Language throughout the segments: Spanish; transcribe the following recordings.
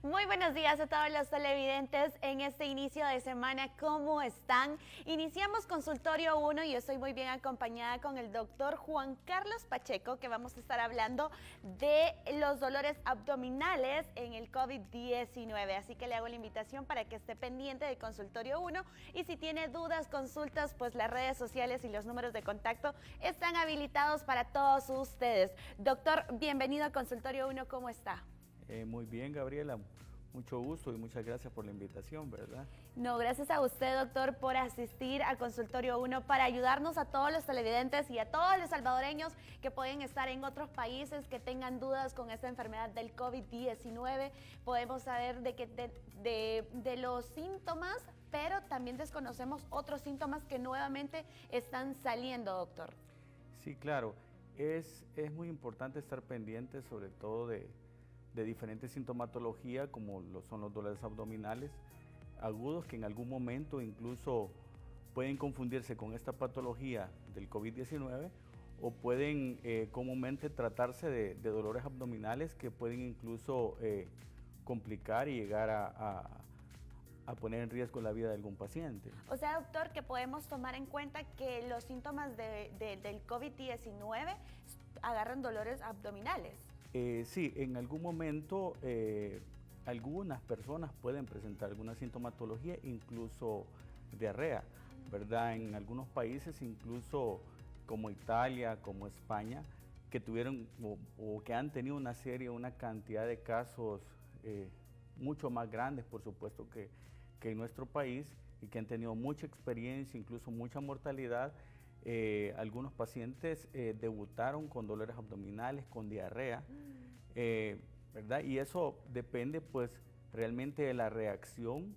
Muy buenos días a todos los televidentes en este inicio de semana. ¿Cómo están? Iniciamos Consultorio 1 y yo estoy muy bien acompañada con el doctor Juan Carlos Pacheco, que vamos a estar hablando de los dolores abdominales en el COVID-19. Así que le hago la invitación para que esté pendiente de Consultorio 1 y si tiene dudas, consultas, pues las redes sociales y los números de contacto están habilitados para todos ustedes. Doctor, bienvenido a Consultorio 1, ¿cómo está? Muy bien, Gabriela, mucho gusto y muchas gracias por la invitación, ¿verdad? No, gracias a usted, doctor, por asistir a Consultorio 1 para ayudarnos a todos los televidentes y a todos los salvadoreños que pueden estar en otros países, que tengan dudas con esta enfermedad del COVID-19. Podemos saber de los síntomas, pero también desconocemos otros síntomas que nuevamente están saliendo, doctor. Sí, claro, es muy importante estar pendiente sobre todo de diferentes sintomatologías como son los dolores abdominales agudos que en algún momento incluso pueden confundirse con esta patología del COVID-19 o pueden comúnmente tratarse de dolores abdominales que pueden incluso complicar y llegar a poner en riesgo la vida de algún paciente. O sea, doctor, que podemos tomar en cuenta que los síntomas del COVID-19 agarran dolores abdominales. Sí, en algún momento algunas personas pueden presentar alguna sintomatología, incluso diarrea, ¿verdad? En algunos países, incluso como Italia, como España, que tuvieron o que han tenido una cantidad de casos mucho más grandes, por supuesto, que en nuestro país y que han tenido mucha experiencia, incluso mucha mortalidad. Algunos pacientes debutaron con dolores abdominales, con diarrea, ¿verdad? Y eso depende pues realmente de la reacción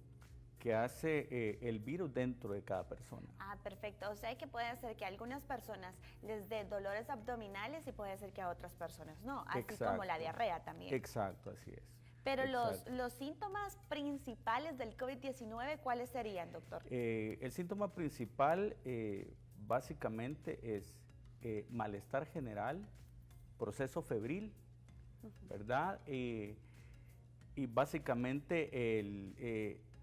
que hace el virus dentro de cada persona. Ah, perfecto. O sea que puede ser que a algunas personas les dé dolores abdominales y puede ser que a otras personas no, así Exacto. como la diarrea también. Exacto, así es. Pero los síntomas principales del COVID-19, ¿cuáles serían, doctor? El síntoma principal básicamente es malestar general, proceso febril, ¿verdad? Y básicamente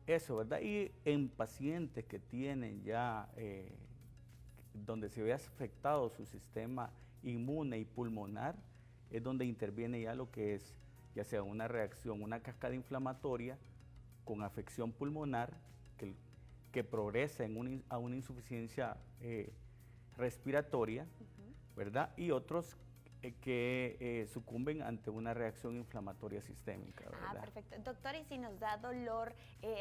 eso, ¿verdad? Y en pacientes que tienen ya, donde se ve afectado su sistema inmune y pulmonar, es donde interviene ya lo que es, ya sea una reacción, una cascada inflamatoria con afección pulmonar que progresa a una insuficiencia respiratoria, ¿verdad? Y otros que sucumben ante una reacción inflamatoria sistémica, ¿verdad? Ah, perfecto. Doctor, y si nos da dolor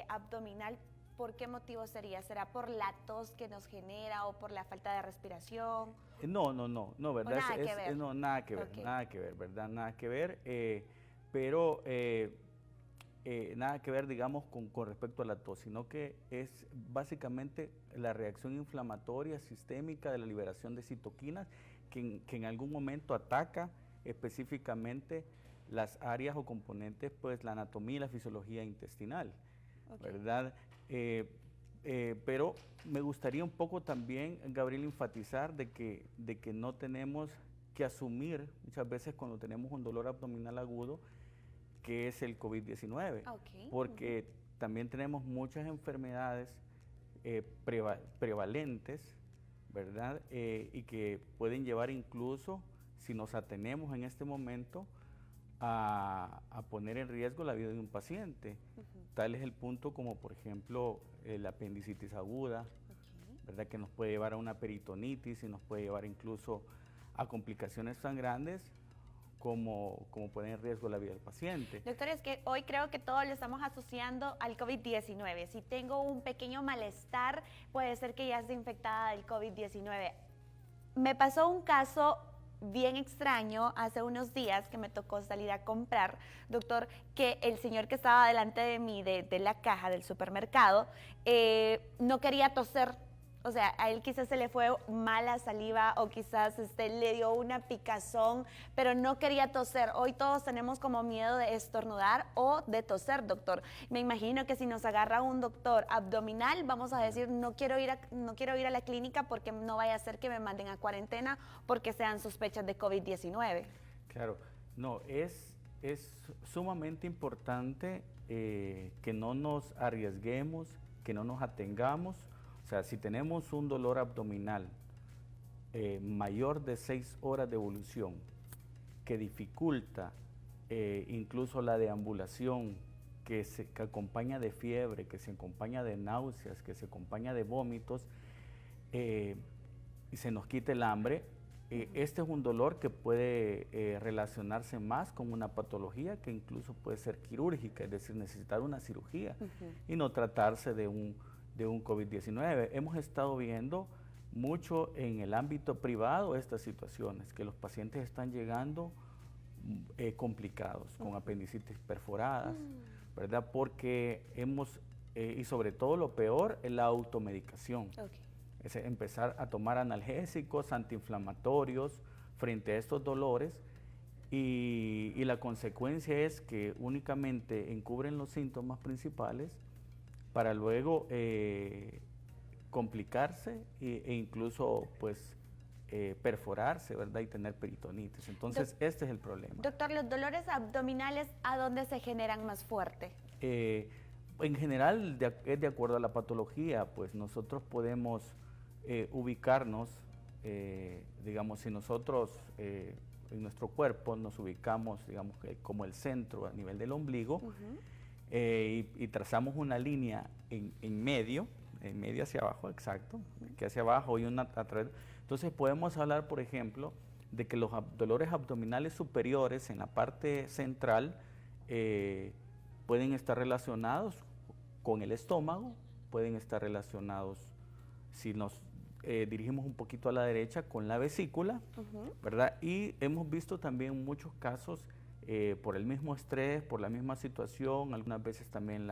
abdominal, ¿por qué motivo sería? ¿Será por la tos que nos genera o por la falta de respiración? No, ¿verdad? Nada que ver. No, nada que ver, Okay. nada que ver, ¿verdad? Nada que ver, pero nada que ver, digamos, con respecto a la tos, sino que es básicamente la reacción inflamatoria sistémica de la liberación de citoquinas que en algún momento ataca específicamente las áreas o componentes, pues la anatomía y la fisiología intestinal, okay, ¿verdad? Pero me gustaría un poco también, Gabriel, enfatizar de que no tenemos que asumir muchas veces cuando tenemos un dolor abdominal agudo que es el COVID-19, okay, porque también tenemos muchas enfermedades prevalentes, ¿verdad? Y que pueden llevar incluso, si nos atenemos en este momento, a poner en riesgo la vida de un paciente. Tal es el punto como, por ejemplo, la apendicitis aguda, ¿verdad? Que nos puede llevar a una peritonitis y nos puede llevar incluso a complicaciones tan grandes como poner en riesgo la vida del paciente. Doctor, es que hoy creo que todos lo estamos asociando al COVID-19. Si tengo un pequeño malestar, puede ser que ya esté infectada del COVID-19. Me pasó un caso bien extraño hace unos días que me tocó salir a comprar, doctor, que el señor que estaba delante de mí, de la caja del supermercado, no quería toser. O sea, a él quizás se le fue mala saliva o quizás le dio una picazón, pero no quería toser. Hoy todos tenemos como miedo de estornudar o de toser, doctor. Me imagino que si nos agarra un doctor abdominal, vamos a decir, no quiero ir a la clínica porque no vaya a ser que me manden a cuarentena porque sean sospechas de COVID-19. Claro, no, es es sumamente importante que no nos arriesguemos, que no nos atengamos. O sea, si tenemos un dolor abdominal mayor de 6 horas de evolución, que dificulta incluso la deambulación, que acompaña de fiebre, que se acompaña de náuseas, que se acompaña de vómitos, y se nos quita el hambre, este es un dolor que puede relacionarse más con una patología que incluso puede ser quirúrgica, es decir, necesitar una cirugía y no tratarse de un COVID-19. Hemos estado viendo mucho en el ámbito privado estas situaciones, que los pacientes están llegando complicados, con apendicitis perforadas, ¿verdad? Porque y sobre todo lo peor, es la automedicación. Es empezar a tomar analgésicos, antiinflamatorios frente a estos dolores, y la consecuencia es que únicamente encubren los síntomas principales para luego complicarse e incluso pues perforarse, ¿verdad? Y tener peritonitis. Entonces, este es el problema. Doctor, ¿los dolores abdominales a dónde se generan más fuerte? En general, es de acuerdo a la patología, pues nosotros podemos ubicarnos, digamos, si nosotros en nuestro cuerpo nos ubicamos, digamos, como el centro a nivel del ombligo, y trazamos una línea en medio hacia abajo, exacto, que hacia abajo y una a través. Entonces podemos hablar, por ejemplo, de que los dolores abdominales superiores en la parte central pueden estar relacionados con el estómago, pueden estar relacionados, si nos dirigimos un poquito a la derecha, con la vesícula, ¿verdad? Y hemos visto también muchos casos por el mismo estrés, por la misma situación, algunas veces también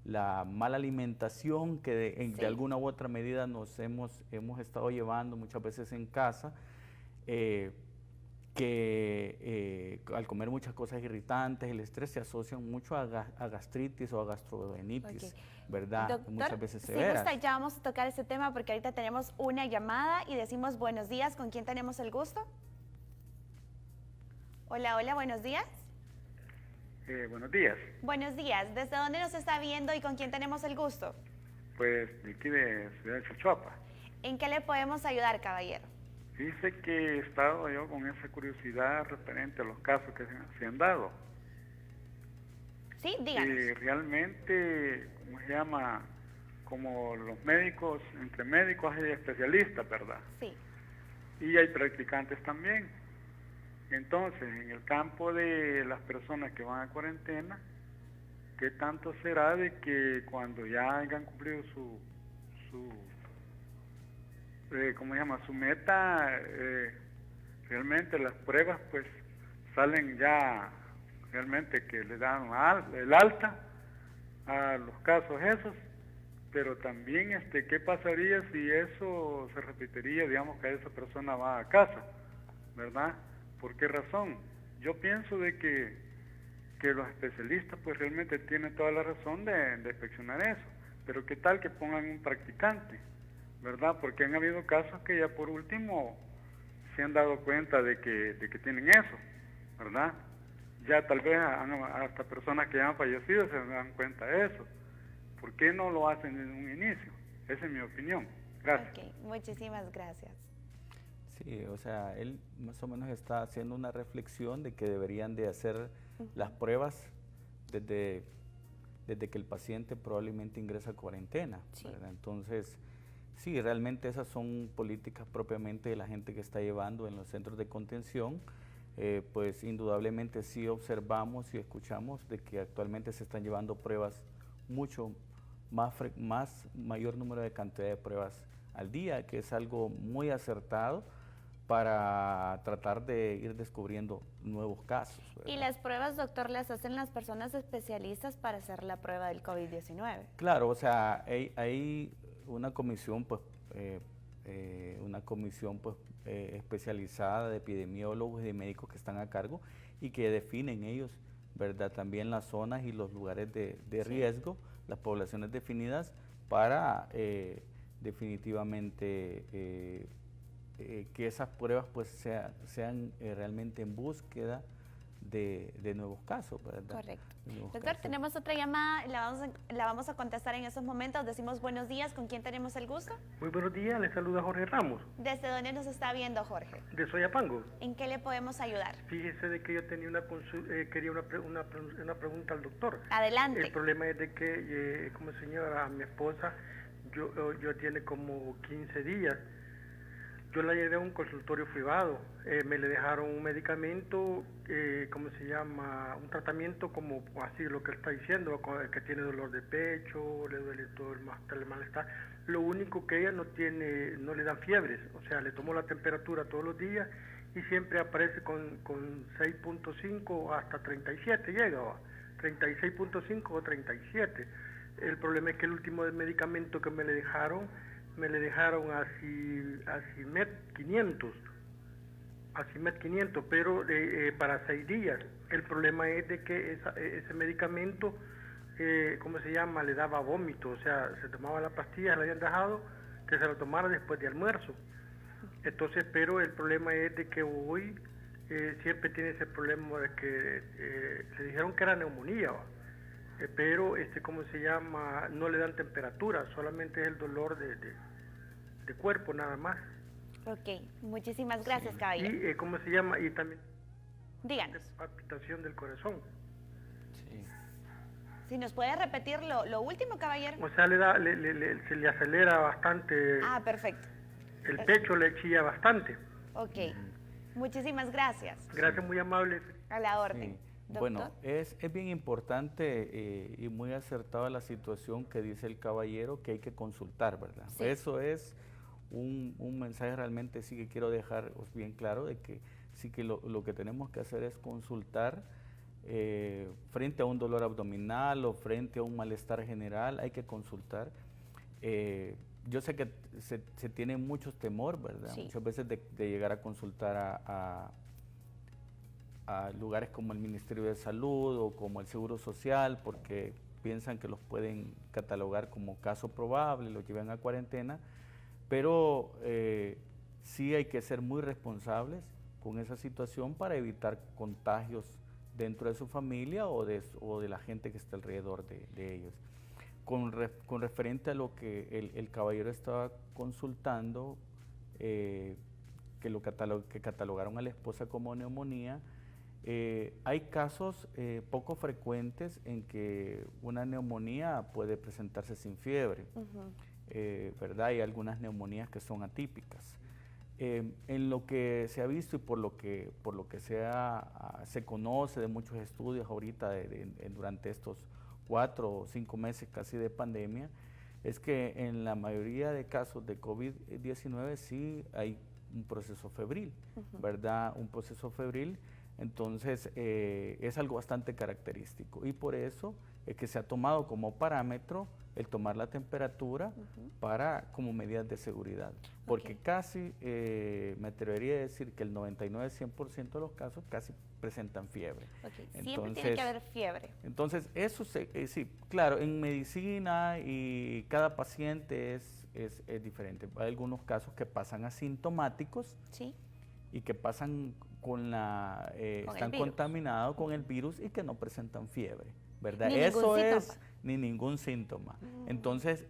la mala alimentación que de alguna u otra medida nos hemos estado llevando muchas veces en casa, que al comer muchas cosas irritantes, el estrés se asocia mucho a gastritis o a gastroenteritis, ¿verdad? Doctor, muchas veces si severas. gusta, ya vamos a tocar ese tema porque ahorita tenemos una llamada y decimos buenos días. ¿Con quién tenemos el gusto? Hola, hola, buenos días. Buenos días. Buenos días. ¿Desde dónde nos está viendo y con quién tenemos el gusto? Pues de aquí de Ciudad de Chochuapa. ¿En qué le podemos ayudar, caballero? Dice que he estado yo con esa curiosidad referente a los casos que se han dado. Sí, díganos. Realmente, ¿cómo se llama? Como los médicos, entre médicos hay especialistas, ¿verdad? Sí. Y hay practicantes también. Entonces, en el campo de las personas que van a cuarentena, ¿qué tanto será de que cuando ya hayan cumplido su ¿cómo se llama? Su meta, realmente las pruebas pues salen ya, realmente que le dan el alta a los casos esos, pero también ¿qué pasaría si eso se repetiría, digamos que esa persona va a casa, ¿verdad? ¿Por qué razón? Yo pienso de que los especialistas pues realmente tienen toda la razón de inspeccionar eso, pero ¿qué tal que pongan un practicante? ¿Verdad? Porque han habido casos que ya por último se han dado cuenta de que tienen eso, ¿verdad? Ya tal vez hasta personas que ya han fallecido se dan cuenta de eso. ¿Por qué no lo hacen desde un inicio? Esa es mi opinión. Gracias. Ok, muchísimas gracias. Sí, o sea, él más o menos está haciendo una reflexión de que deberían de hacer las pruebas desde que el paciente probablemente ingresa a cuarentena, ¿verdad? Entonces, sí, realmente esas son políticas propiamente de la gente que está llevando en los centros de contención. Pues indudablemente sí observamos y escuchamos de que actualmente se están llevando pruebas mucho mayor número de cantidad de pruebas al día, que es algo muy acertado para tratar de ir descubriendo nuevos casos, ¿verdad? ¿Y las pruebas, doctor, las hacen las personas especialistas para hacer la prueba del COVID-19? Claro, o sea, hay una comisión, pues, especializada de epidemiólogos y de médicos que están a cargo y que definen ellos, ¿verdad? También las zonas y los lugares de riesgo, las poblaciones definidas para definitivamente que esas pruebas pues sean realmente en búsqueda de nuevos casos, ¿verdad? Correcto. Nuevos Doctor, casos. tenemos otra llamada, la vamos a contestar en esos momentos. Decimos buenos días, ¿con quién tenemos el gusto? Muy buenos días, les saluda Jorge Ramos, ¿Desde dónde nos está viendo, Jorge? de Soyapango. ¿En qué le podemos ayudar? Fíjese de que yo tenía quería una pregunta al doctor. Adelante. El problema es de que, como señora, mi esposa, yo tiene como 15 días, yo la llevé a un consultorio privado, me le dejaron un medicamento, ¿cómo se llama? Un tratamiento como así lo que él está diciendo, que tiene dolor de pecho, le duele todo el malestar. Lo único que ella no le dan fiebres, o sea, le tomó la temperatura todos los días y siempre aparece con 6.5 hasta 37 llega, 36.5 o 37. El problema es que el último medicamento que me le dejaron Acimet 500, pero para 6 días. El problema es de que ese medicamento, ¿cómo se llama? Le daba vómito, o sea, se tomaba la pastilla, le habían dejado que se la tomara después de almuerzo. Entonces, pero el problema es de que hoy siempre tiene ese problema de que le dijeron que era neumonía, pero ¿cómo se llama? No le dan temperatura, solamente es el dolor de cuerpo nada más. Ok, muchísimas gracias, caballero. Y ¿cómo se llama? Y también Díganos. palpitación del corazón. Sí. Si nos puede repetir lo último, caballero. O sea, se le acelera bastante, Ah, perfecto. el pecho le chilla bastante. Ok, muchísimas gracias. Gracias, muy amable. A la orden. Sí. Doctor. Bueno, es bien importante y muy acertada la situación que dice el caballero, que hay que consultar, ¿verdad? Sí. Eso es un mensaje realmente sí que quiero dejar bien claro, de que sí que lo que tenemos que hacer es consultar frente a un dolor abdominal o frente a un malestar general, hay que consultar. Yo sé que se tiene mucho temor, ¿verdad? Sí. Muchas veces de llegar a consultar a lugares como el Ministerio de Salud o como el Seguro Social, porque piensan que los pueden catalogar como caso probable, los llevan a cuarentena, pero sí hay que ser muy responsables con esa situación para evitar contagios dentro de su familia o de la gente que está alrededor de ellos. Con referente a lo que el caballero estaba consultando, que catalogaron a la esposa como neumonía, hay casos poco frecuentes en que una neumonía puede presentarse sin fiebre, ¿verdad? Hay algunas neumonías que son atípicas. En lo que se ha visto y por lo que se conoce de muchos estudios ahorita durante estos 4 o 5 meses casi de pandemia, es que en la mayoría de casos de COVID-19 sí hay un proceso febril, ¿verdad? Un proceso febril. Entonces, es algo bastante característico y por eso es que se ha tomado como parámetro el tomar la temperatura como medidas de seguridad. Porque casi, me atrevería a decir que el 99-100% de los casos casi presentan fiebre. Siempre tiene que haber fiebre. Entonces, eso sí, claro, en medicina y cada paciente es diferente. Hay algunos casos que pasan asintomáticos y que pasan están contaminados con el virus y que no presentan fiebre, ¿verdad? Ni ningún síntoma. Entonces,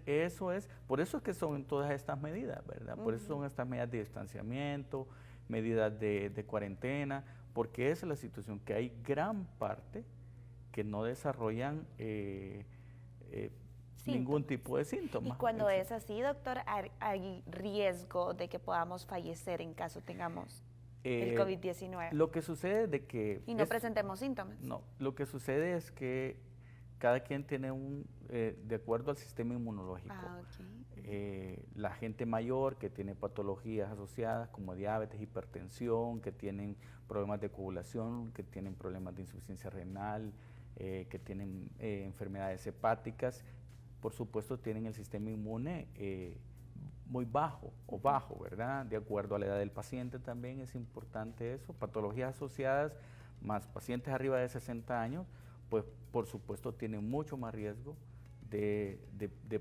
por eso es que son todas estas medidas, ¿verdad? Por eso son estas medidas de distanciamiento, medidas de cuarentena, porque esa es la situación, que hay gran parte que no desarrollan ningún tipo de síntoma. Y cuando es así, doctor, ¿hay riesgo de que podamos fallecer en caso tengamos el COVID-19? Lo que sucede es de que... Y no presentemos síntomas. No, lo que sucede es que cada quien tiene de acuerdo al sistema inmunológico. La gente mayor que tiene patologías asociadas como diabetes, hipertensión, que tienen problemas de coagulación, que tienen problemas de insuficiencia renal, que tienen enfermedades hepáticas, por supuesto tienen el sistema inmune muy bajo o bajo, ¿verdad? De acuerdo a la edad del paciente también es importante eso. Patologías asociadas más pacientes arriba de 60 años, pues por supuesto tienen mucho más riesgo de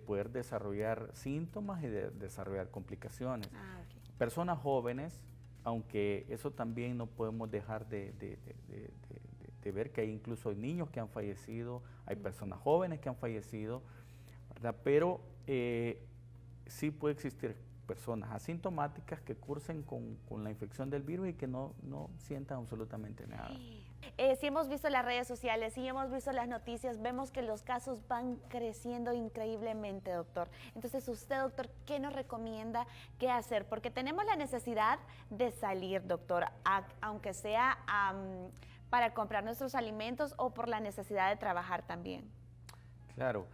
poder desarrollar síntomas y de desarrollar complicaciones. Personas jóvenes, aunque eso también no podemos dejar de ver que hay incluso niños que han fallecido, hay personas jóvenes que han fallecido, ¿verdad? Pero sí puede existir personas asintomáticas que cursen con la infección del virus y que no sientan absolutamente nada. Sí hemos visto las redes sociales, sí hemos visto las noticias, vemos que los casos van creciendo increíblemente, doctor. Entonces, usted, doctor, ¿qué nos recomienda qué hacer? Porque tenemos la necesidad de salir, doctor, aunque sea para comprar nuestros alimentos o por la necesidad de trabajar también. Claro,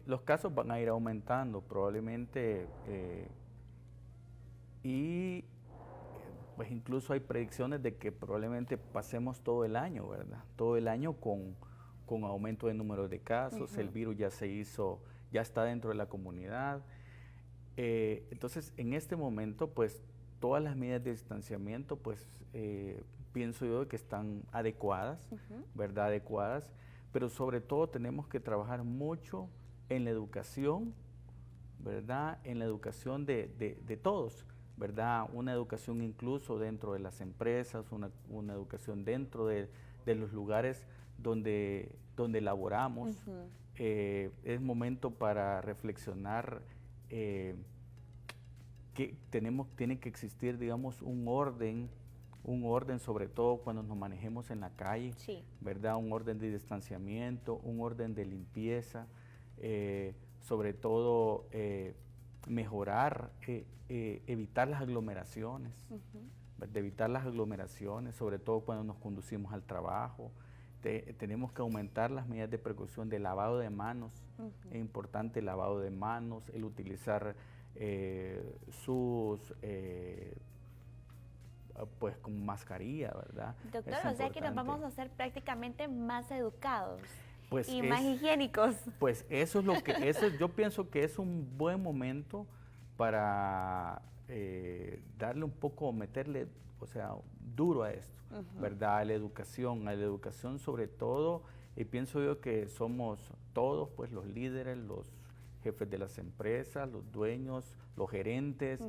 los casos van a ir aumentando probablemente y pues incluso hay predicciones de que probablemente pasemos todo el año, ¿verdad? Todo el año con aumento de número de casos, el virus ya está dentro de la comunidad. Entonces, en este momento, pues, todas las medidas de distanciamiento, pues, pienso yo que están adecuadas, ¿verdad? Adecuadas, pero sobre todo tenemos que trabajar mucho en la educación, ¿verdad? En la educación de todos, ¿verdad? Una educación incluso dentro de las empresas, una educación dentro de los lugares donde laboramos. Es momento para reflexionar que tiene que existir, digamos, un orden sobre todo cuando nos manejemos en la calle, sí, ¿verdad? Un orden de distanciamiento, un orden de limpieza, sobre todo mejorar, evitar las aglomeraciones, evitar las aglomeraciones, sobre todo cuando nos conducimos al trabajo. Tenemos que aumentar las medidas de precaución de lavado de manos. Es importante el lavado de manos, el utilizar pues con mascarilla, ¿verdad? Doctor, o sea que nos vamos a hacer prácticamente más educados. Pues y más higiénicos. Pues eso es yo pienso que es un buen momento para darle un poco, meterle, o sea, duro a esto, ¿verdad? A la educación sobre todo, y pienso yo que somos todos, pues, los líderes, los jefes de las empresas, los dueños, los gerentes,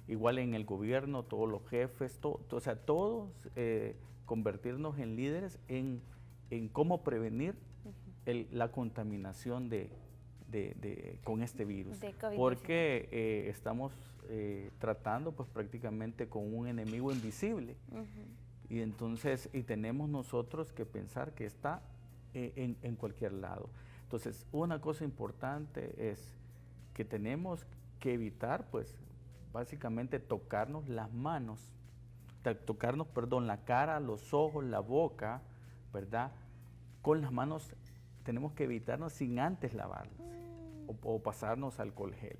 igual en el gobierno, todos los jefes, o sea, todos convertirnos en líderes en cómo prevenir la contaminación con este virus, porque estamos tratando pues prácticamente con un enemigo invisible y entonces tenemos nosotros que pensar que está en cualquier lado. Entonces, una cosa importante es que tenemos que evitar pues básicamente tocarnos las manos, la cara, los ojos, la boca, ¿verdad? Con las manos tenemos que evitarnos sin antes lavarlas o pasarnos alcohol gel.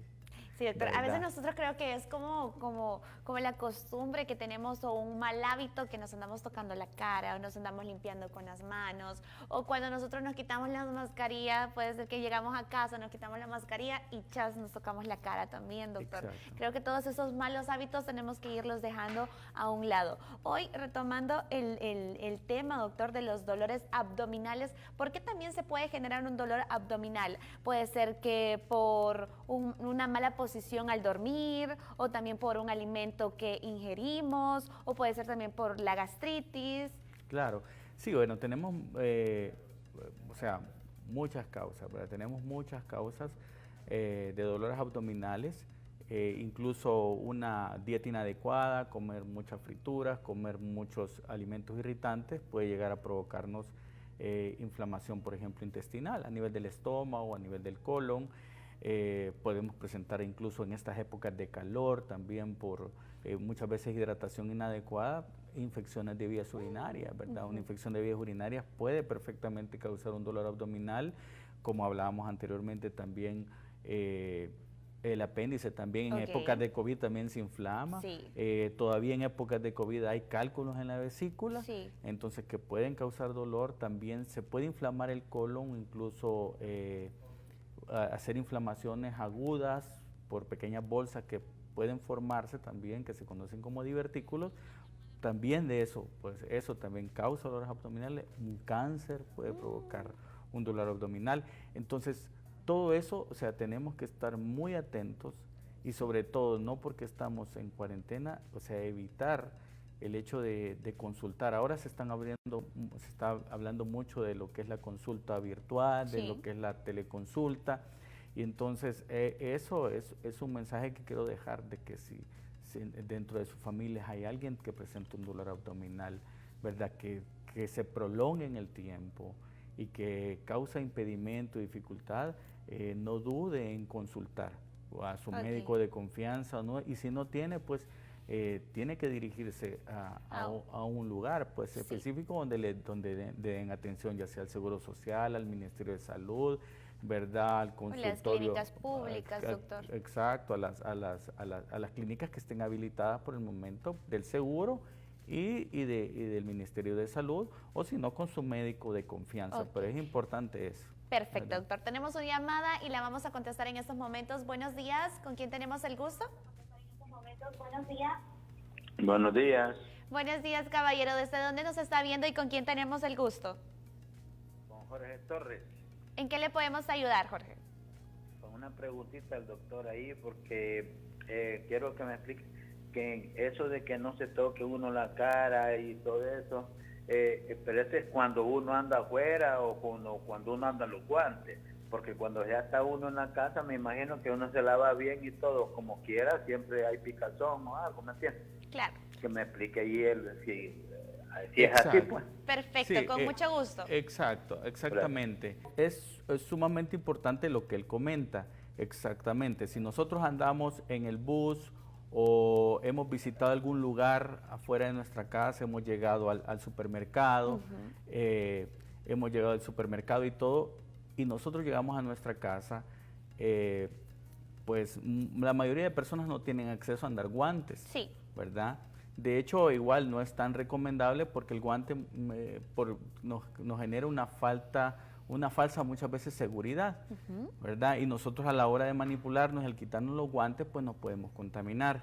Sí, doctor, ¿verdad? a veces nosotros creo que es como la costumbre que tenemos o un mal hábito que nos andamos tocando la cara o nos andamos limpiando con las manos, o cuando nosotros nos quitamos la mascarilla, puede ser que llegamos a casa, nos quitamos la mascarilla y chas, nos tocamos la cara también, doctor. Exacto. Creo que todos esos malos hábitos tenemos que irlos dejando a un lado. Hoy, retomando el tema, doctor, de los dolores abdominales, ¿por qué también se puede generar un dolor abdominal? Puede ser que por una mala posición al dormir, o también por un alimento que ingerimos, o puede ser también por la gastritis. Claro, sí, bueno, tenemos, o sea, muchas causas, ¿verdad? Tenemos muchas causas de dolores abdominales, incluso una dieta inadecuada, comer muchas frituras, comer muchos alimentos irritantes puede llegar a provocarnos inflamación, por ejemplo, intestinal, a nivel del estómago, a nivel del colon. Podemos presentar incluso en estas épocas de calor, también por muchas veces hidratación inadecuada, infecciones de vías urinarias, ¿verdad? Una infección de vías urinarias puede perfectamente causar un dolor abdominal, como hablábamos anteriormente también. El apéndice también en épocas de COVID también se inflama. Sí. Todavía en épocas de COVID hay cálculos en la vesícula, Sí. entonces que pueden causar dolor. También se puede inflamar el colon, incluso hacer inflamaciones agudas por pequeñas bolsas que pueden formarse también, que se conocen como divertículos. También de eso, pues eso también causa dolores abdominales. Un cáncer puede provocar un dolor abdominal. Entonces, todo eso, o sea, tenemos que estar muy atentos y sobre todo, no porque estamos en cuarentena, o sea, evitar el hecho de consultar. Ahora se está hablando mucho de lo que es la consulta virtual, de lo que es la teleconsulta, y entonces eso es un mensaje que quiero dejar, de que si dentro de sus familias hay alguien que presente un dolor abdominal, ¿verdad? Que se prolongue en el tiempo y que causa impedimento, dificultad, no dude en consultar a su médico de confianza, ¿no? Y si no tiene, pues tiene que dirigirse a un lugar pues específico donde den atención, ya sea al Seguro Social, al Ministerio de Salud, ¿verdad? Al consultorio. Las clínicas públicas, doctor. Exacto, a las clínicas que estén habilitadas por el momento del seguro y del Ministerio de Salud, o si no, con su médico de confianza, pero es importante eso. Perfecto, doctor. Tenemos una llamada y la vamos a contestar en estos momentos. Buenos días, ¿con quién tenemos el gusto? Buenos días. Buenos días. Buenos días, caballero. ¿Desde dónde nos está viendo y con quién tenemos el gusto? Con Jorge Torres. ¿En qué le podemos ayudar, Jorge? Con una preguntita al doctor ahí, porque quiero que me explique que eso de que no se toque uno la cara y todo eso, pero eso es cuando uno anda afuera o cuando uno anda en los guantes, porque cuando ya está uno en la casa, me imagino que uno se lava bien y todo, como quiera, siempre hay picazón o algo, ¿me entiendes? Claro. Que me explique ahí si es así, pues. Perfecto, sí, con mucho gusto. Exactamente. Es sumamente importante lo que él comenta, exactamente. Si nosotros andamos en el bus o hemos visitado algún lugar afuera de nuestra casa, hemos llegado al supermercado, hemos llegado al supermercado y todo, y nosotros llegamos a nuestra casa, pues la mayoría de personas no tienen acceso a andar guantes, sí, ¿verdad? De hecho, igual no es tan recomendable porque el guante nos genera una falsa muchas veces seguridad, ¿verdad? Y nosotros a la hora de manipularnos, al quitarnos los guantes, pues nos podemos contaminar.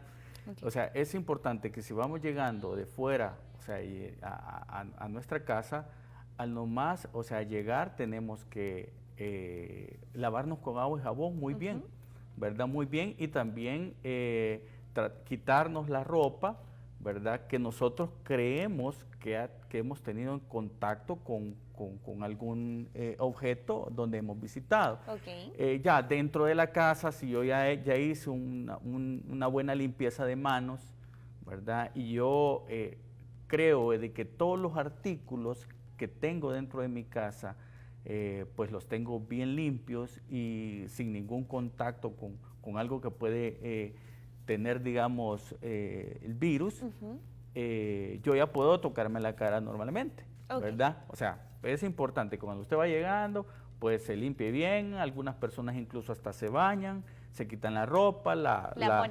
O sea, es importante que si vamos llegando de fuera, o sea, a nuestra casa, al nomás, o sea, llegar tenemos que lavarnos con agua y jabón muy bien, ¿verdad? Muy bien, y también quitarnos la ropa, ¿verdad? Que nosotros creemos que hemos tenido en contacto con algún objeto donde hemos visitado. Ya dentro de la casa, si yo ya hice una buena limpieza de manos, ¿verdad? Y yo creo de que todos los artículos que tengo dentro de mi casa, pues los tengo bien limpios y sin ningún contacto con algo que puede tener, digamos, el virus, yo ya puedo tocarme la cara normalmente, ¿verdad? O sea, es importante que cuando usted va llegando, pues se limpie bien, algunas personas incluso hasta se bañan, se quitan la ropa, la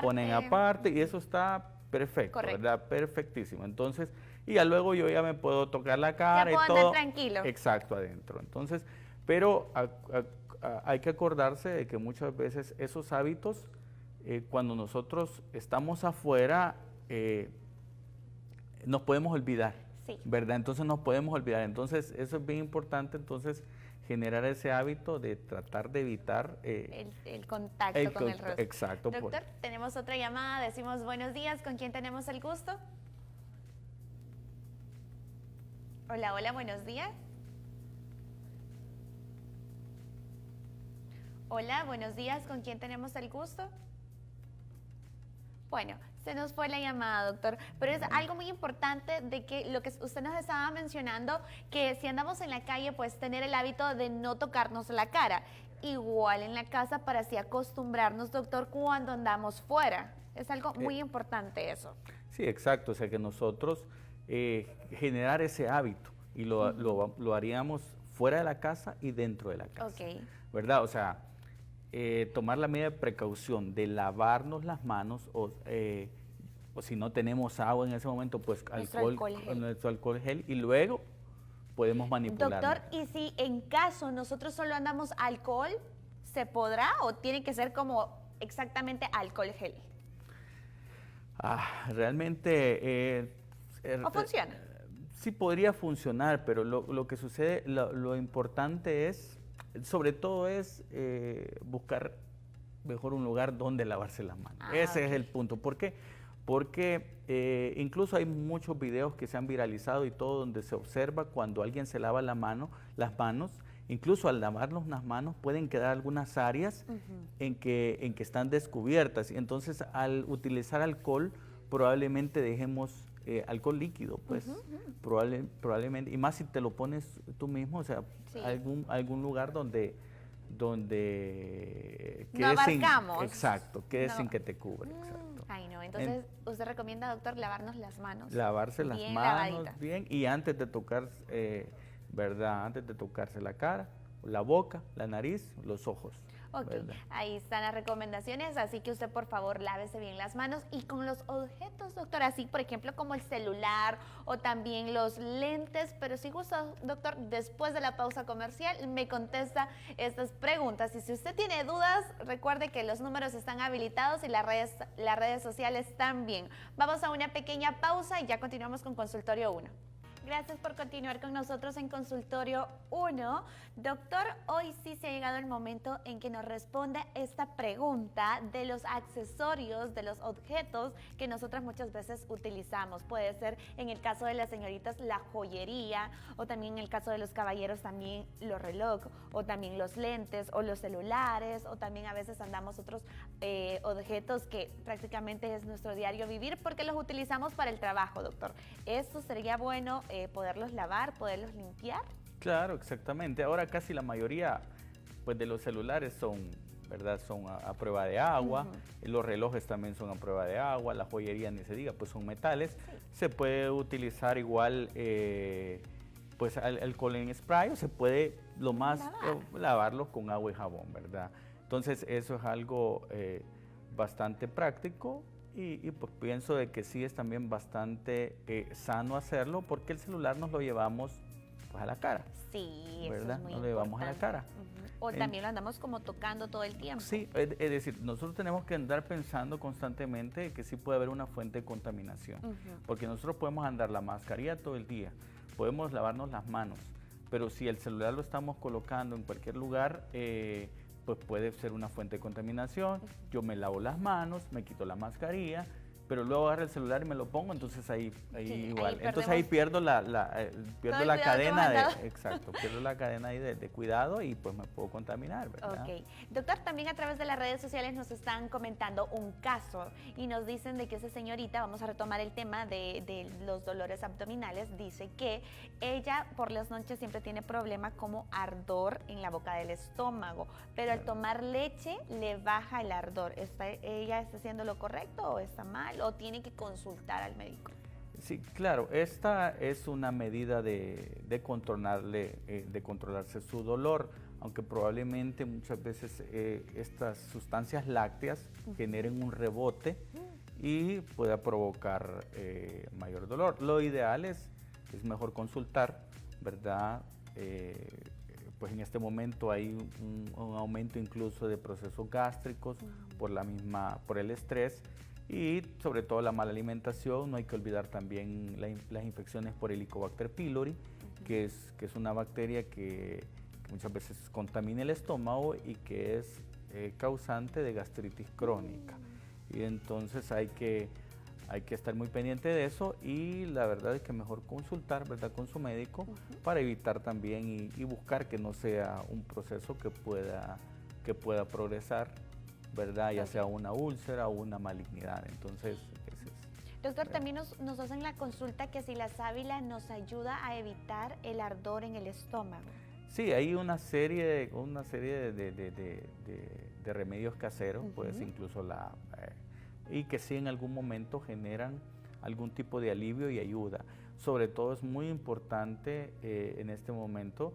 ponen aparte y eso está perfecto, ¿verdad? Perfectísimo. Entonces, y ya luego yo ya me puedo tocar la cara ya puedo y todo. Andar tranquilo. Exacto, adentro. Entonces, pero hay que acordarse de que muchas veces esos hábitos, cuando nosotros estamos afuera, nos podemos olvidar, ¿verdad? Entonces nos podemos olvidar. Entonces eso es bien importante, entonces generar ese hábito de tratar de evitar el contacto con el rostro. Exacto. Doctor, tenemos otra llamada, decimos buenos días, ¿con quién tenemos el gusto? Hola, hola, buenos días. Hola, buenos días, ¿con quién tenemos el gusto? Bueno, se nos fue la llamada, doctor, pero es algo muy importante de que lo que usted nos estaba mencionando, que si andamos en la calle, pues tener el hábito de no tocarnos la cara, igual en la casa para así acostumbrarnos, doctor, cuando andamos fuera. Es algo muy importante eso. Sí, exacto, o sea que nosotros generar ese hábito y lo haríamos fuera de la casa y dentro de la casa, ¿verdad? O sea, tomar la medida de precaución de lavarnos las manos o si no tenemos agua en ese momento, pues nuestro alcohol gel y luego podemos manipular. Doctor, ¿y si en caso nosotros solo andamos alcohol, se podrá o tiene que ser como exactamente alcohol gel? Realmente... ¿O funciona? Sí podría funcionar, pero lo que sucede, lo importante es, sobre todo es buscar mejor un lugar donde lavarse las manos. Ah, Ese ok. es el punto. ¿Por qué? Porque incluso hay muchos videos que se han viralizado y todo donde se observa cuando alguien se lava las manos, incluso al lavarnos las manos pueden quedar algunas áreas en que están descubiertas. Y entonces al utilizar alcohol probablemente dejemos alcohol líquido, pues probablemente, y más si te lo pones tú mismo, o sea, Sí. algún lugar donde No sin, abarcamos. exacto, quede No. sin que te cubra, exacto. Ay, no. Entonces, usted recomienda, doctor, lavarnos las manos. Lavarse las bien manos lavaditas. bien y antes de tocar, ¿verdad? Antes de tocarse la cara, la boca, la nariz, los ojos. Ok, ¿verdad? ahí están las recomendaciones, así que usted por favor lávese bien las manos y con los objetos, doctor, así por ejemplo como el celular o también los lentes, pero si gusta, doctor, después de la pausa comercial me contesta estas preguntas y si usted tiene dudas, recuerde que los números están habilitados y las redes sociales también. Vamos a una pequeña pausa y ya continuamos con Consultorio 1. Gracias por continuar con nosotros en Consultorio 1. Doctor, hoy sí se ha llegado el momento en que nos responda esta pregunta de los accesorios, de los objetos que nosotras muchas veces utilizamos. Puede ser en el caso de las señoritas la joyería o también en el caso de los caballeros también los relojes o también los lentes o los celulares o también a veces andamos otros objetos que prácticamente es nuestro diario vivir porque los utilizamos para el trabajo, doctor. ¿Esto sería bueno poderlos lavar, poderlos limpiar? Claro, exactamente. Ahora casi la mayoría pues, de los celulares son, ¿verdad? Son a prueba de agua, los relojes también son a prueba de agua, la joyería ni se diga, pues son metales. Sí. Se puede utilizar igual pues alcohol en spray o se puede lavarlos con agua y jabón, ¿verdad? Entonces eso es algo bastante práctico. Y pues pienso de que sí es también bastante sano hacerlo porque el celular nos lo llevamos pues, a la cara. Sí, ¿verdad? eso es muy Nos lo llevamos a la cara. O también lo andamos como tocando todo el tiempo. Sí, es decir, nosotros tenemos que andar pensando constantemente que sí puede haber una fuente de contaminación. Porque nosotros podemos andar la mascarilla todo el día, podemos lavarnos las manos, pero si el celular lo estamos colocando en cualquier lugar, pues puede ser una fuente de contaminación. Yo me lavo las manos, me quito la mascarilla, pero luego agarro el celular y me lo pongo, entonces ahí Sí, igual. ahí Entonces ahí pierdo pierdo la cadena exacto, pierdo la cadena ahí de cuidado y pues me puedo contaminar, ¿verdad? Ok. Doctor, también a través de las redes sociales nos están comentando un caso y nos dicen de que esa señorita, vamos a retomar el tema de los dolores abdominales, dice que ella por las noches siempre tiene problema como ardor en la boca del estómago, pero al tomar leche le baja el ardor. ¿Ella está haciendo lo correcto o está mal o tiene que consultar al médico? Sí, claro, esta es una medida de controlarse su dolor, aunque probablemente muchas veces estas sustancias lácteas generen un rebote y pueda provocar mayor dolor. Lo ideal es mejor consultar, ¿verdad? Pues en este momento hay un aumento incluso de procesos gástricos por el estrés. Y sobre todo la mala alimentación, no hay que olvidar también las infecciones por Helicobacter pylori, que es una bacteria que muchas veces contamina el estómago y que es causante de gastritis crónica. Y entonces hay que estar muy pendiente de eso y la verdad es que mejor consultar, ¿verdad?, con su médico para evitar también y buscar que no sea un proceso que pueda progresar, ¿verdad? Ya sea una úlcera o una malignidad. Entonces, ese es. Doctor, también nos hacen la consulta que si la sábila nos ayuda a evitar el ardor en el estómago. Sí, hay una serie de remedios caseros, pues incluso y que sí en algún momento generan algún tipo de alivio y ayuda. Sobre todo es muy importante en este momento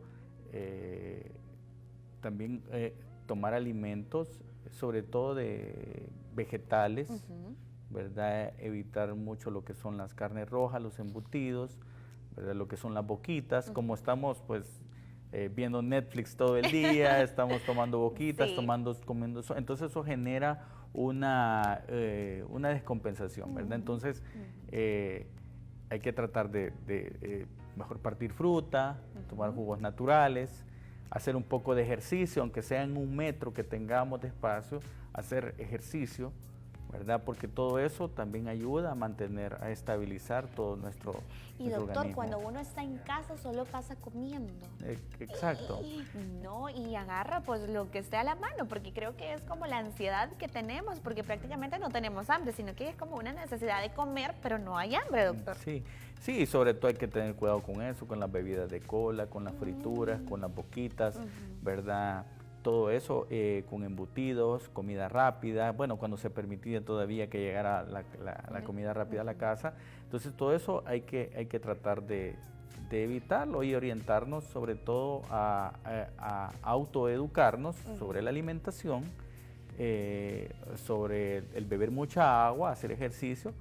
también tomar alimentos, sobre todo de vegetales, ¿verdad? Evitar mucho lo que son las carnes rojas, los embutidos, ¿verdad? Lo que son las boquitas, como estamos pues viendo Netflix todo el día, estamos tomando boquitas, comiendo, entonces eso genera una descompensación, ¿verdad? Entonces hay que tratar de mejor partir fruta, tomar jugos naturales, hacer un poco de ejercicio, aunque sea en 1 metro que tengamos de espacio, hacer ejercicio, ¿verdad? Porque todo eso también ayuda a mantener, a estabilizar todo nuestro Y doctor, organismo. cuando uno está en casa solo pasa comiendo. Exacto. No, y agarra pues lo que esté a la mano, porque creo que es como la ansiedad que tenemos, porque prácticamente no tenemos hambre, sino que es como una necesidad de comer, pero no hay hambre, doctor. Sí, sí, y sobre todo hay que tener cuidado con eso, con las bebidas de cola, con las frituras, con las boquitas, ¿verdad? Todo eso, con embutidos, comida rápida, bueno, cuando se permitía todavía que llegara la comida rápida a la casa. Entonces todo eso hay que tratar de evitarlo y orientarnos sobre todo a autoeducarnos sobre la alimentación, sobre el beber mucha agua, hacer ejercicio,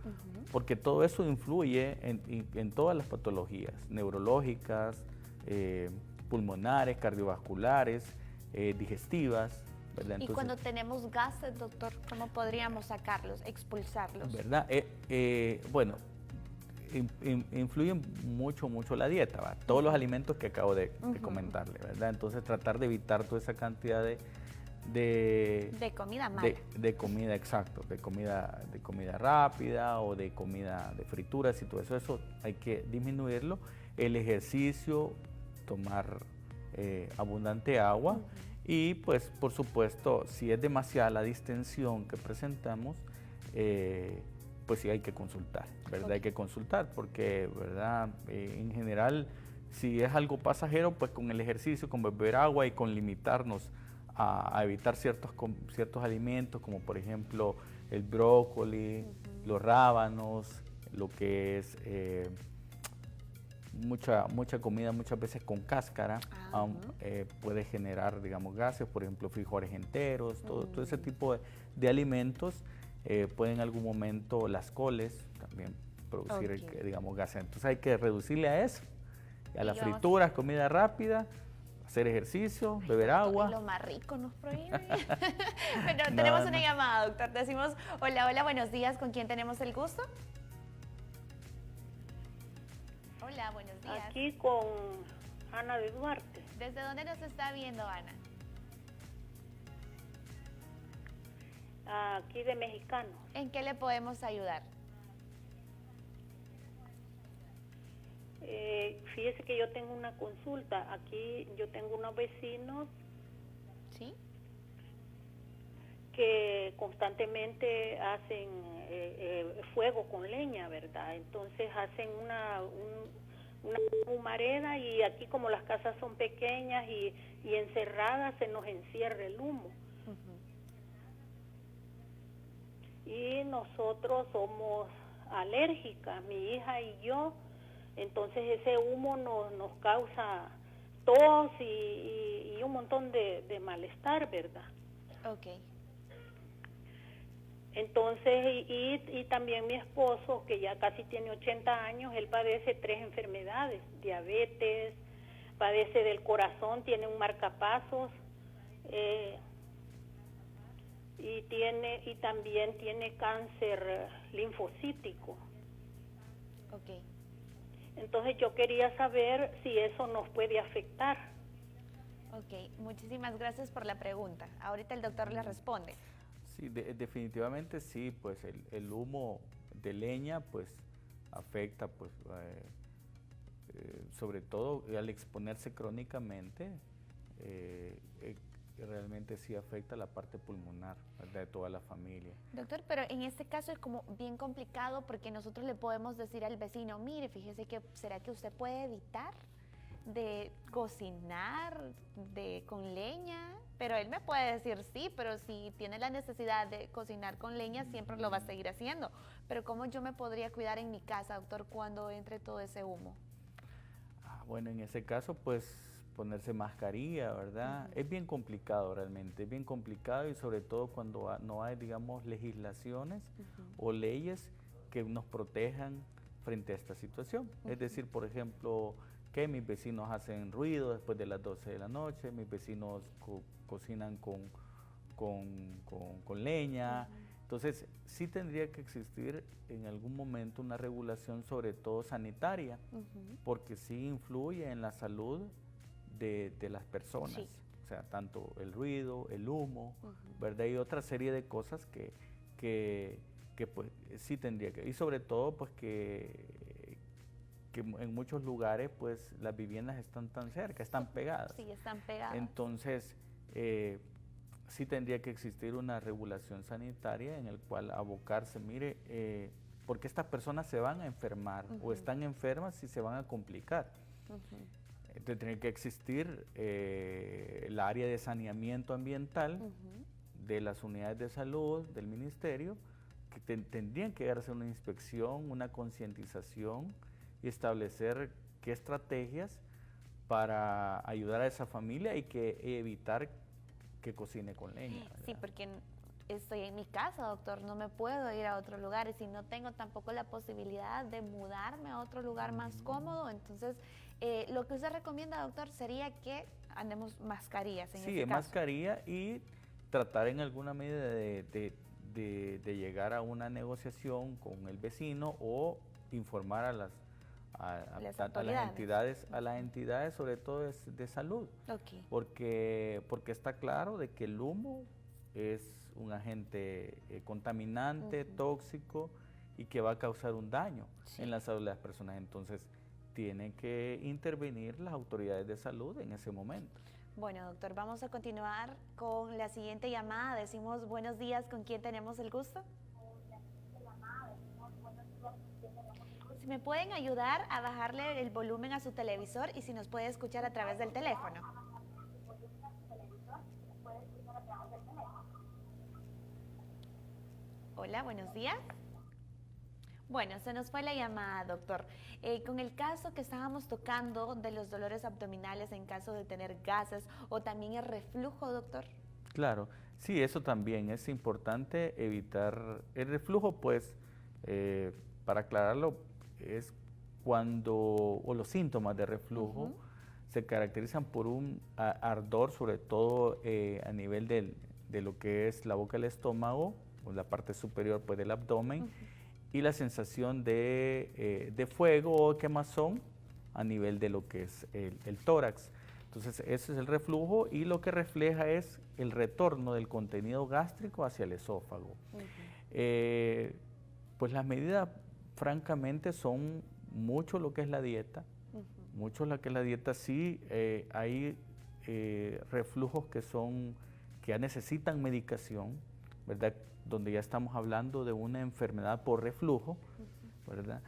porque todo eso influye en todas las patologías neurológicas, pulmonares, cardiovasculares, digestivas, ¿verdad? Y Entonces, cuando tenemos gases, doctor, ¿cómo podríamos sacarlos, expulsarlos? ¿verdad? Bueno, influye mucho la dieta, ¿va? Todos los alimentos que acabo de comentarle, ¿verdad? Entonces tratar de evitar toda esa cantidad De comida mala. de comida, exacto, de comida rápida o de comida de frituras y todo eso, hay que disminuirlo. El ejercicio, tomar abundante agua y pues por supuesto si es demasiada la distensión que presentamos, pues sí hay que consultar, ¿verdad? Okay. Hay que consultar porque, ¿verdad? En general, si es algo pasajero, pues con el ejercicio, con beber agua y con limitarnos a evitar ciertos alimentos, como por ejemplo el brócoli, los rábanos, lo que es mucha comida muchas veces con cáscara, puede generar, digamos, gases, por ejemplo, frijoles enteros, todo ese tipo de alimentos pueden en algún momento, las coles también producir, digamos, gases. Entonces hay que reducirle a eso, a las frituras, comida rápida, hacer ejercicio, beber agua. Y lo más rico nos prohíbe. Pero tenemos una llamada, doctor. Decimos, hola, buenos días. ¿Con quién tenemos el gusto? Hola, buenos días. Aquí con Ana de Duarte. ¿Desde dónde nos está viendo, Ana? Aquí de Mexicano. ¿En qué le podemos ayudar? Fíjese que yo tengo una consulta. Aquí yo tengo unos vecinos ¿Sí? que constantemente hacen fuego con leña, ¿verdad? Entonces hacen una humareda y aquí como las casas son pequeñas y encerradas se nos encierra el humo. Y nosotros somos alérgicas, mi hija y yo, entonces ese humo nos causa tos y un montón de malestar, ¿verdad? Ok. Entonces, y también mi esposo, que ya casi tiene 80 años, él padece 3 enfermedades, diabetes, padece del corazón, tiene un marcapasos, y también tiene cáncer linfocítico. Ok. Entonces yo quería saber si eso nos puede afectar. Ok, muchísimas gracias por la pregunta. Ahorita el doctor le responde. Sí, definitivamente sí, pues el humo de leña pues afecta pues sobre todo al exponerse crónicamente, realmente sí afecta la parte pulmonar, ¿verdad?, de toda la familia. Doctor, pero en este caso es como bien complicado porque nosotros le podemos decir al vecino, mire, fíjese que ¿será que usted puede evitar de cocinar con leña? Pero él me puede decir sí, pero si tiene la necesidad de cocinar con leña siempre lo va a seguir haciendo. Pero ¿cómo yo me podría cuidar en mi casa, doctor, cuando entre todo ese humo? Bueno, en ese caso pues ponerse mascarilla, ¿verdad? Es bien complicado realmente, es bien complicado y sobre todo cuando no hay, digamos, legislaciones o leyes que nos protejan frente a esta situación. Es decir, por ejemplo, que mis vecinos hacen ruido después de las 12 de la noche, mis vecinos cocinan con leña. Entonces, sí tendría que existir en algún momento una regulación, sobre todo sanitaria, porque sí influye en la salud de las personas. Sí. O sea, tanto el ruido, el humo, Ujú. ¿verdad? Y otra serie de cosas que pues sí tendría que, y sobre todo pues que en muchos lugares pues las viviendas están tan cerca, están pegadas. Sí, están pegadas. Entonces, sí tendría que existir una regulación sanitaria en el cual abocarse, mire, porque estas personas se van a enfermar o Ujú. están enfermas y se van a complicar. Ujú. Tendría que existir el área de saneamiento ambiental Ujú. de las unidades de salud, del ministerio, que tendrían que darse una inspección, una concientización y establecer qué estrategias para ayudar a esa familia y evitar que cocine con leña. Sí, ¿verdad? porque estoy en mi casa, doctor, no me puedo ir a otros lugares y no tengo tampoco la posibilidad de mudarme a otro lugar más cómodo. Entonces, lo que usted recomienda, doctor, sería que andemos mascarillas en Sí, ese en caso. mascarilla y tratar en alguna medida de llegar a una negociación con el vecino o informar a las Las a autoridades. a las entidades sobre todo de salud, Ok. porque está claro de que el humo es un agente contaminante, Ujú. tóxico y que va a causar un daño Sí. en la salud de las personas. Entonces, tienen que intervenir las autoridades de salud en ese momento. Bueno, doctor, vamos a continuar con la siguiente llamada. Decimos buenos días, ¿con quién tenemos el gusto? Si me pueden ayudar a bajarle el volumen a su televisor y si nos puede escuchar a través del teléfono. Hola, buenos días. Bueno, se nos fue la llamada, doctor. Con el caso que estábamos tocando de los dolores abdominales en caso de tener gases o también el reflujo, doctor. Claro, sí, eso también es importante evitar el reflujo, pues, para aclararlo, es cuando, o los síntomas de reflujo Ujú. se caracterizan por un ardor, sobre todo a nivel de lo que es la boca del estómago, o la parte superior pues, del abdomen, Ujú. y la sensación de fuego o quemazón a nivel de lo que es el tórax. Entonces, ese es el reflujo y lo que refleja es el retorno del contenido gástrico hacia el esófago. Ujú. Pues las medidas, francamente, son mucho lo que es la dieta, Ujú. mucho lo que es la dieta. Sí, hay reflujos que ya necesitan medicación, ¿verdad? Donde ya estamos hablando de una enfermedad por reflujo, ¿verdad?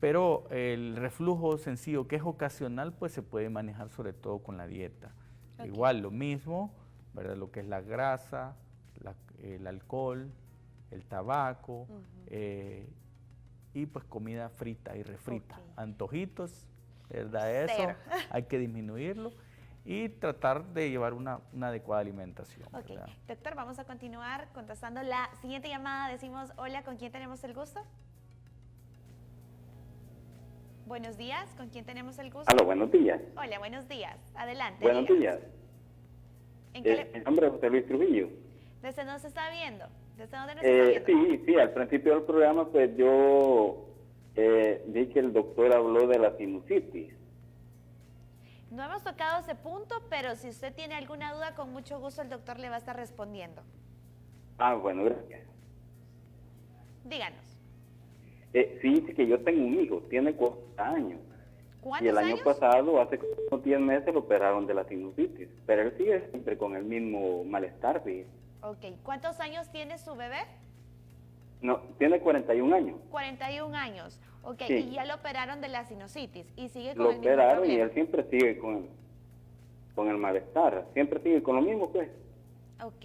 Pero el reflujo sencillo que es ocasional, pues se puede manejar sobre todo con la dieta. Ok. Igual lo mismo, ¿verdad? Lo que es la grasa, el alcohol, el tabaco, Ujú. y pues comida frita y refrita. Ok. Antojitos, ¿verdad? Eso Cero. hay que disminuirlo y tratar de llevar una adecuada alimentación. Ok, ¿verdad? doctor, vamos a continuar contestando la siguiente llamada. Decimos, hola, ¿con quién tenemos el gusto? Buenos días, ¿con quién tenemos el gusto? Aló, buenos días. Hola, buenos días. Adelante. Buenos díganos. días. ¿En qué le- Mi nombre es José Luis Trujillo. ¿Desde dónde se está viendo? ¿Desde dónde nos está viendo? Sí, al principio del programa pues yo vi que el doctor habló de la sinusitis. No hemos tocado ese punto, pero si usted tiene alguna duda, con mucho gusto el doctor le va a estar respondiendo. Ah, bueno, gracias. Díganos, Fíjese que yo tengo un hijo, tiene 40 años. Y ¿cuántos el año años? pasado, hace como unos 10 meses, lo operaron de la sinusitis. Pero él sigue siempre con el mismo malestar, fíjese. Ok, ¿cuántos años tiene su bebé? No, tiene 41 años. 41 años. Ok, Sí. y ya lo operaron de la sinusitis y sigue con Lo el mismo operaron y problema. él siempre sigue con el malestar. Siempre sigue con lo mismo, pues. Ok,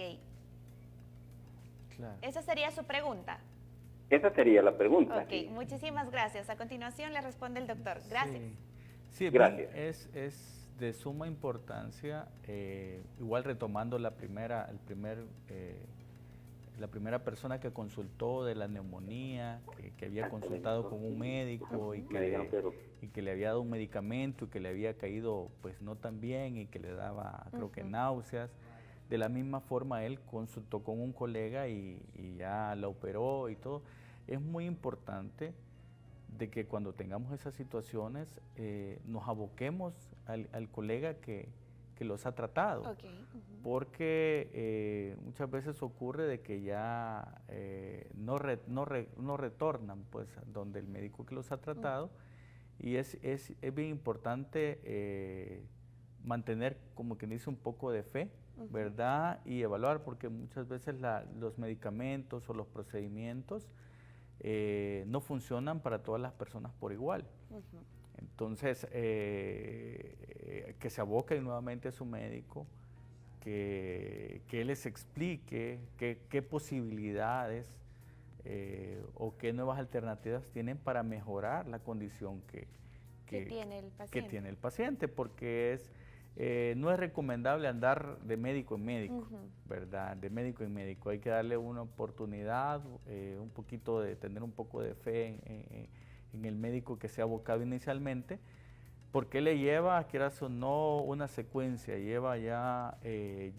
Claro. esa sería su pregunta. Esa sería la pregunta. Ok, sí. muchísimas gracias. A continuación le responde el doctor. Gracias. Sí, Gracias. es de suma importancia, igual retomando la primera persona que consultó de la neumonía, que había consultado con un médico y Me dijeron, pero que le había dado un medicamento y que le había caído pues no tan bien y que le daba creo que Ujú. náuseas. De la misma forma él consultó con un colega y ya la operó y todo. Es muy importante de que cuando tengamos esas situaciones nos aboquemos al colega que los ha tratado. Okay. Porque muchas veces ocurre de que ya no retornan pues donde el médico que los ha tratado, y es bien importante mantener, como quien dice, un poco de fe, ¿verdad? Y evaluar, porque muchas veces los medicamentos o los procedimientos no funcionan para todas las personas por igual. Entonces, que se aboque nuevamente a su médico, que él les explique qué posibilidades o qué nuevas alternativas tienen para mejorar la condición que tiene el paciente, porque no es recomendable andar de médico en médico, ¿verdad? De médico en médico. Hay que darle una oportunidad, un poquito de tener un poco de fe en el médico que se ha abocado inicialmente, porque le lleva, quieras o no, una secuencia, lleva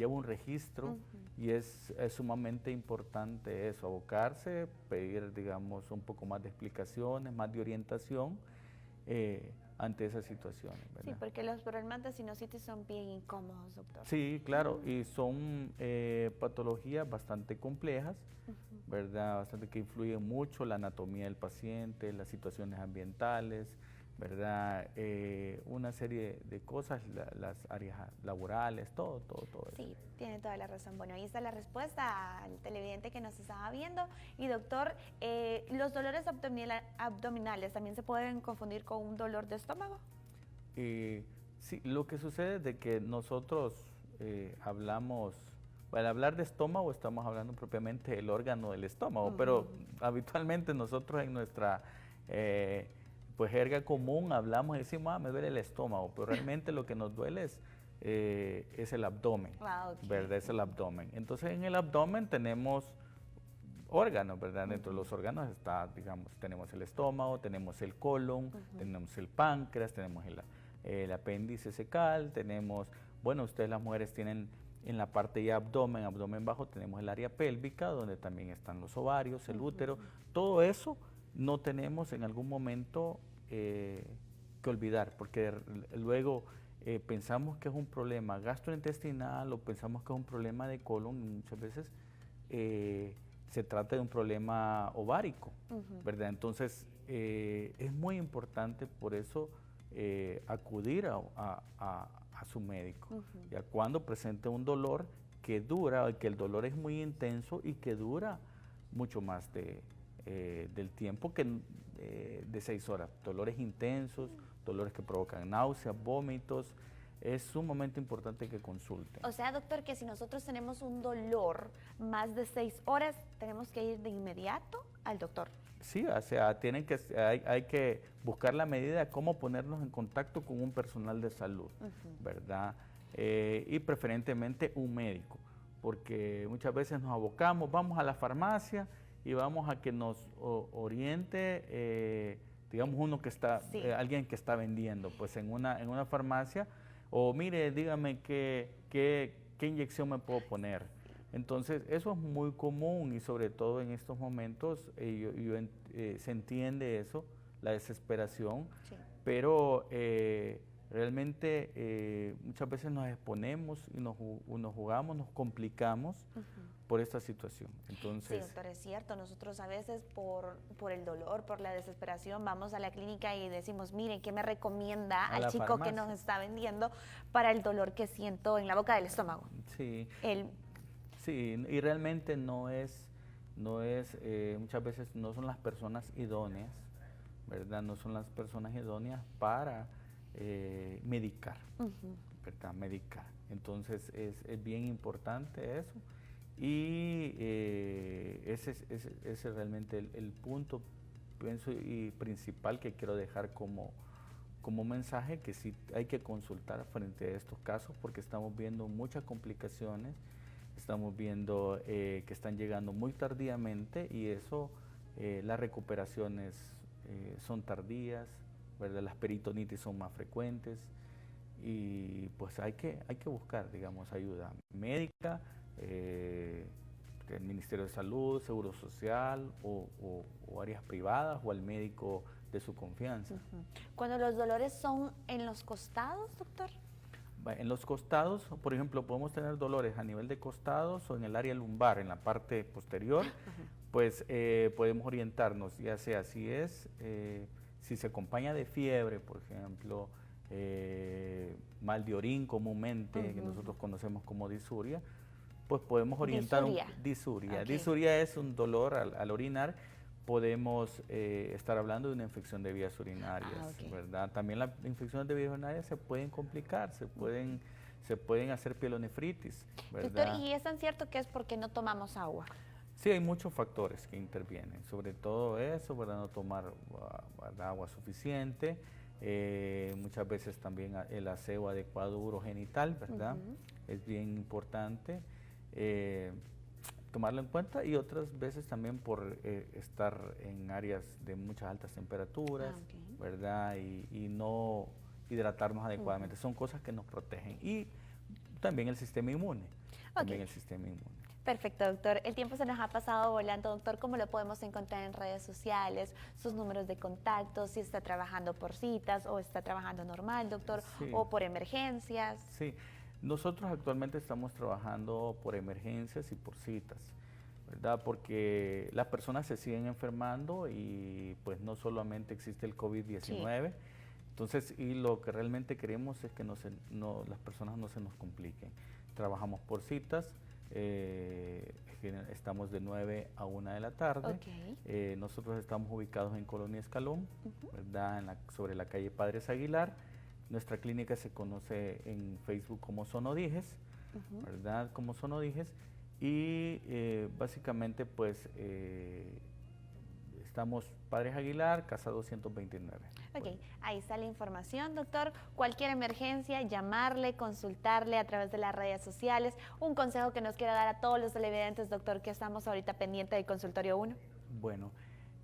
un registro, y es sumamente importante eso, abocarse, pedir, digamos, un poco más de explicaciones, más de orientación ante esas situaciones, ¿verdad? Sí, porque los problemas de sinusitis son bien incómodos, doctor. Sí, claro, y son patologías bastante complejas, ¿verdad? Bastante que influyen mucho la anatomía del paciente, las situaciones ambientales, ¿verdad? Una serie de cosas, las áreas laborales, todo eso. Sí, tiene toda la razón. Bueno, ahí está la respuesta al televidente que nos estaba viendo. Y doctor, ¿los dolores abdominales también se pueden confundir con un dolor de estómago? Sí, lo que sucede es de que nosotros hablamos, al hablar de estómago estamos hablando propiamente del órgano del estómago, pero habitualmente nosotros en nuestra pues jerga común hablamos y decimos, me duele el estómago, pero realmente lo que nos duele es el abdomen, ¿verdad? Es el abdomen. Entonces en el abdomen tenemos órganos, ¿verdad? Dentro de los órganos está, digamos, tenemos el estómago, tenemos el colon, tenemos el páncreas, tenemos el apéndice secal, tenemos, bueno, ustedes las mujeres tienen en la parte ya abdomen bajo, tenemos el área pélvica, donde también están los ovarios, el útero, todo eso no tenemos en algún momento que olvidar, porque luego pensamos que es un problema gastrointestinal o pensamos que es un problema de colon, y muchas veces se trata de un problema ovárico, ¿verdad? Entonces es muy importante por eso acudir a su médico, ya cuando presente un dolor que dura, que el dolor es muy intenso y que dura mucho más del tiempo que de 6 horas. Dolores intensos, dolores que provocan náuseas, vómitos. Es sumamente importante que consulten. O sea, doctor, que si nosotros tenemos un dolor más de 6 horas, tenemos que ir de inmediato al doctor. Sí, o sea, hay que buscar la medida de cómo ponernos en contacto con un personal de salud, ¿verdad? Y preferentemente un médico, porque muchas veces nos abocamos, vamos a la farmacia y vamos a que nos oriente, digamos, alguien que está vendiendo, pues en una farmacia, o mire, dígame qué inyección me puedo poner. Entonces, eso es muy común, y sobre todo en estos momentos se entiende eso, la desesperación, pero realmente muchas veces nos exponemos y nos jugamos, nos complicamos por esta situación. Entonces, sí, doctor, es cierto. Nosotros a veces por el dolor, por la desesperación, vamos a la clínica y decimos, miren, ¿qué me recomienda al chico farmacia que nos está vendiendo para el dolor que siento en la boca del estómago? Sí. Sí, y realmente muchas veces no son las personas idóneas, ¿verdad? No son las personas idóneas para medicar, ¿verdad? Medicar. Entonces es bien importante eso, y ese es realmente el punto, pienso, y principal que quiero dejar como mensaje, que sí hay que consultar frente a estos casos, porque estamos viendo muchas complicaciones. Estamos viendo que están llegando muy tardíamente, y eso, las recuperaciones son tardías, ¿verdad? Las peritonitis son más frecuentes, y pues hay que buscar, digamos, ayuda médica, el Ministerio de Salud, Seguro Social o áreas privadas, o al médico de su confianza. Cuando los dolores son en los costados, doctor. En los costados, por ejemplo, podemos tener dolores a nivel de costados o en el área lumbar, en la parte posterior, pues podemos orientarnos, ya sea si se acompaña de fiebre, por ejemplo, mal de orín comúnmente, que nosotros conocemos como disuria, pues podemos orientar disuria. Okay. Disuria es un dolor al orinar. Podemos estar hablando de una infección de vías urinarias, ¿verdad? También las infecciones de vías urinarias se pueden complicar, se pueden hacer pielonefritis, ¿verdad? Doctor, ¿y es tan cierto que es porque no tomamos agua? Sí, hay muchos factores que intervienen, sobre todo eso, ¿verdad? No tomar agua suficiente, muchas veces también el aseo adecuado urogenital, ¿verdad? Es bien importante tomarlo en cuenta, y otras veces también por estar en áreas de muchas altas temperaturas, ¿verdad? Y no hidratarnos adecuadamente. Son cosas que nos protegen. Y también el sistema inmune. Perfecto, doctor. El tiempo se nos ha pasado volando, doctor. ¿Cómo lo podemos encontrar en redes sociales? Sus números de contacto, si está trabajando por citas o está trabajando normal, doctor, o por emergencias. Sí, nosotros actualmente estamos trabajando por emergencias y por citas, ¿verdad? Porque las personas se siguen enfermando y pues no solamente existe el COVID-19. Entonces, y lo que realmente queremos es que las personas no se nos compliquen. Trabajamos por citas. Estamos de 9 a 1 de la tarde. Nosotros estamos ubicados en Colonia Escalón, ¿verdad? Sobre la calle Padres Aguilar. Nuestra clínica se conoce en Facebook como Sonodiges, ¿verdad? Como Sonodiges. Y básicamente pues estamos Padres Aguilar, casa 229. Ahí está la información, doctor. Cualquier emergencia, llamarle, consultarle a través de las redes sociales. Un consejo que nos quiera dar a todos los televidentes, doctor, que estamos ahorita pendiente del consultorio 1. Bueno,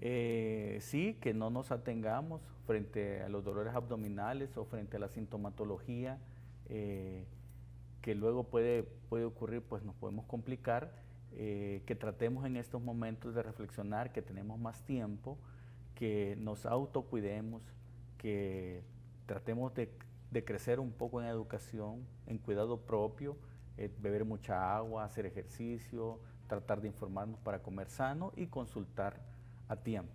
sí, que no nos atengamos frente a los dolores abdominales o frente a la sintomatología que luego puede ocurrir, pues nos podemos complicar, que tratemos en estos momentos de reflexionar, que tenemos más tiempo, que nos autocuidemos, que tratemos de crecer un poco en educación, en cuidado propio, beber mucha agua, hacer ejercicio, tratar de informarnos para comer sano y consultar a tiempo.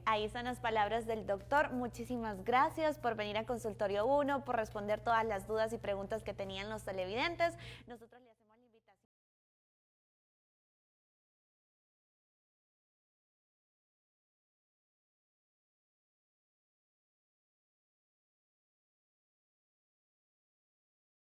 Ahí están las palabras del doctor. Muchísimas gracias por venir a Consultorio 1, por responder todas las dudas y preguntas que tenían los televidentes. Nosotros